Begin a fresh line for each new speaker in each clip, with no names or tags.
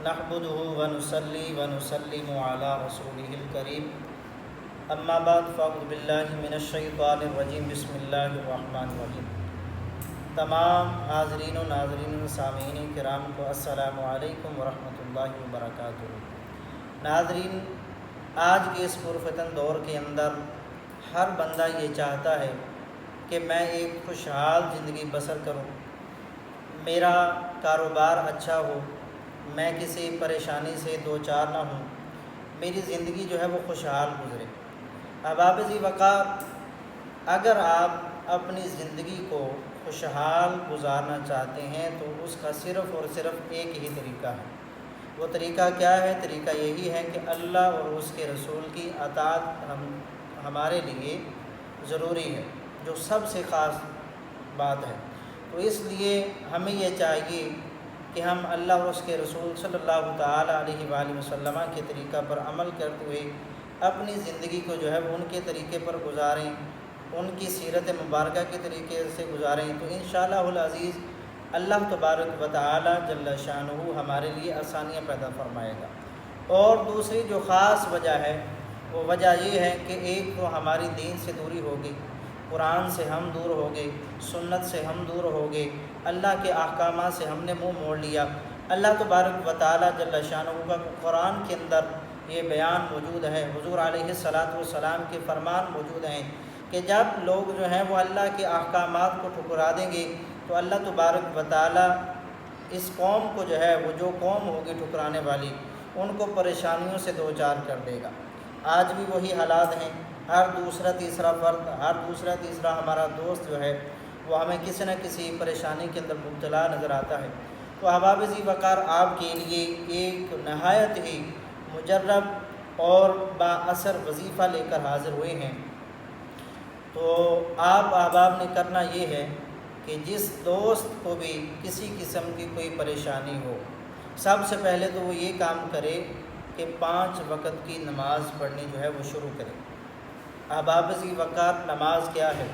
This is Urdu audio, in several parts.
نحمده ونصلي ونسلم على رسوله الكريم اما بعد فاعوذ باللہ من الشیطان الرجیم بسم اللہ الرحمن الرحیم۔ تمام حاضرین و ناظرین و سامعین کرام کو السلام علیکم ورحمۃ اللہ وبرکاتہ۔ ناظرین، آج کے اس پرفتن دور کے اندر ہر بندہ یہ چاہتا ہے کہ میں ایک خوشحال زندگی بسر کروں، میرا کاروبار اچھا ہو، میں کسی پریشانی سے دوچار نہ ہوں، میری زندگی جو ہے وہ خوشحال گزرے۔ احباب ذی وقار، اگر آپ اپنی زندگی کو خوشحال گزارنا چاہتے ہیں تو اس کا صرف اور صرف ایک ہی طریقہ ہے۔ وہ طریقہ کیا ہے؟ طریقہ یہی ہے کہ اللہ اور اس کے رسول کی اطاعت ہمارے لیے ضروری ہے، جو سب سے خاص بات ہے۔ تو اس لیے ہمیں یہ چاہیے کہ ہم اللہ اور اس کے رسول صلی اللہ تعالیٰ علیہ وآلہ وسلم کے طریقہ پر عمل کرتے ہوئے اپنی زندگی کو جو ہے وہ ان کے طریقے پر گزاریں، ان کی سیرت مبارکہ کے طریقے سے گزاریں، تو انشاءاللہ العزیز اللہ تبارک و تعالیٰ جل شانہ ہمارے لیے آسانیاں پیدا فرمائے گا۔ اور دوسری جو خاص وجہ ہے وہ وجہ یہ ہے کہ ایک تو ہماری دین سے دوری ہوگی، قرآن سے ہم دور ہو گئے، سنت سے ہم دور ہو گئے، اللہ کے احکامات سے ہم نے منہ موڑ لیا۔ اللہ تبارک و تعالیٰ جل شانہ کا قرآن کے اندر یہ بیان موجود ہے، حضور علیہ السلام کے فرمان موجود ہیں کہ جب لوگ جو ہیں وہ اللہ کے احکامات کو ٹھکرا دیں گے تو اللہ تبارک و تعالیٰ اس قوم کو جو ہے وہ جو قوم ہوگی ٹھکرانے والی، ان کو پریشانیوں سے دوچار کر دے گا۔ آج بھی وہی حالات ہیں، ہر دوسرا تیسرا فرد، ہر دوسرا تیسرا ہمارا دوست جو ہے وہ ہمیں کسی نہ کسی پریشانی کے اندر مبتلا نظر آتا ہے۔ تو احباب ذی وقار، آپ کے لیے ایک نہایت ہی مجرب اور با اثر وظیفہ لے کر حاضر ہوئے ہیں۔ تو آپ احباب نے کرنا یہ ہے کہ جس دوست کو بھی کسی قسم کی کوئی پریشانی ہو، سب سے پہلے تو وہ یہ کام کرے کہ 5 وقت کی نماز پڑھنی جو ہے وہ شروع کرے۔ احباب ذی وقار، نماز کیا ہے؟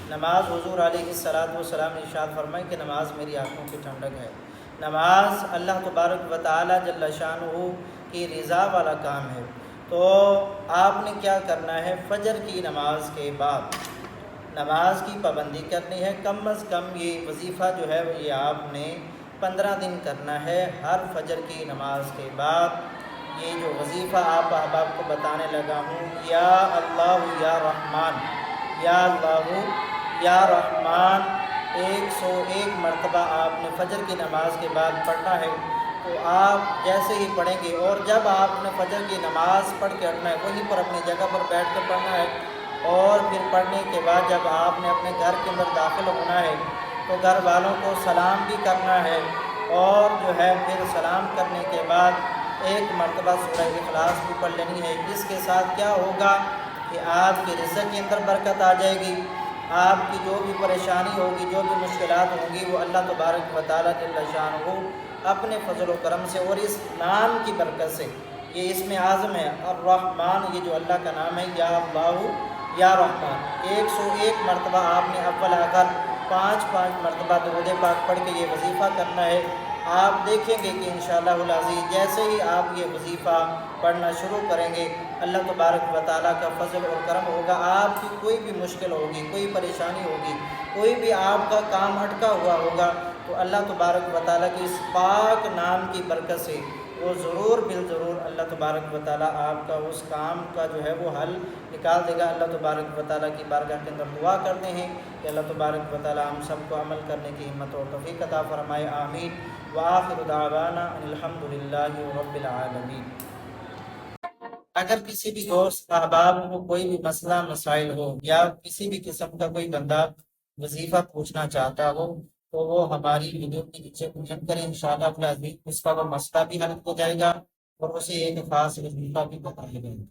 نماز حضور علیہ السلام نے ارشاد فرمایا کہ نماز میری آنکھوں کی ٹھنڈک ہے۔ نماز اللہ تبارک و تعالیٰ جل شانہ کی رضا والا کام ہے۔ تو آپ نے کیا کرنا ہے؟ فجر کی نماز کے بعد نماز کی پابندی کرنی ہے۔ کم از کم یہ وظیفہ جو ہے یہ آپ نے 15 دن کرنا ہے۔ ہر فجر کی نماز کے بعد یہ جو وظیفہ آپ احباب کو بتانے لگا ہوں، یا اللہ یا رحمان، یا اللہ یا رحمان، 101 مرتبہ آپ نے فجر کی نماز کے بعد پڑھنا ہے۔ تو آپ جیسے ہی پڑھیں گے، اور جب آپ نے فجر کی نماز پڑھ کے ہٹنا ہے وہیں پر اپنی جگہ پر بیٹھ کر پڑھنا ہے، اور پھر پڑھنے کے بعد جب آپ نے اپنے گھر کے اندر داخل ہونا ہے تو گھر والوں کو سلام بھی کرنا ہے، اور جو ہے پھر سلام کرنے کے بعد 1 مرتبہ سورہ اخلاص بھی پڑھ لینی ہے۔ اس کے ساتھ کیا ہوگا کہ آپ کے رزق کے اندر برکت آ جائے گی، آپ کی جو بھی پریشانی ہوگی، جو بھی مشکلات ہوں گی، وہ اللہ تبارک و تعالیٰ جل شانہ اپنے فضل و کرم سے اور اس نام کی برکت سے، یہ اسم اعظم ہے الرحمن، یہ جو اللہ کا نام ہے، یا اللہ یا رحمان، 101 مرتبہ آپ نے اول آخر 5 مرتبہ درود پاک پڑھ کے یہ وظیفہ کرنا ہے۔ آپ دیکھیں گے کہ انشاءاللہ العزیز جیسے ہی آپ یہ وظیفہ پڑھنا شروع کریں گے، اللہ تبارک و تعالیٰ کا فضل اور کرم ہوگا۔ آپ کی کوئی بھی مشکل ہوگی، کوئی پریشانی ہوگی، کوئی بھی آپ کا کام اٹکا ہوا ہوگا، تو اللہ تبارک و تعالیٰ کی اس پاک نام کی برکت سے وہ ضرور بالضرور اللہ تبارک و تعالیٰ آپ کا اس کام کا جو ہے وہ حل نکال دے گا۔ اللہ تبارک و تعالیٰ کی بارگاہ کے اندر دعا کرتے ہیں کہ اللہ تبارک و تعالیٰ ہم سب کو عمل کرنے کی ہمت اور توفیق عطا فرمائے، آمین۔ وآخر دعوانا ان الحمد للہ رب العالمین۔ اگر کسی بھی دوست احباب کو کوئی بھی مسئلہ مسائل ہو، یا کسی بھی قسم کا کوئی بندہ وظیفہ پوچھنا چاہتا ہو، تو وہ ہماری ویڈیو کے نیچے کمنٹ کریں، انشاءاللہ اس کا وہ مسئلہ بھی حل ہو جائے گا اور اسے ایک خاص وظیفہ بھی بتایا جائے گا۔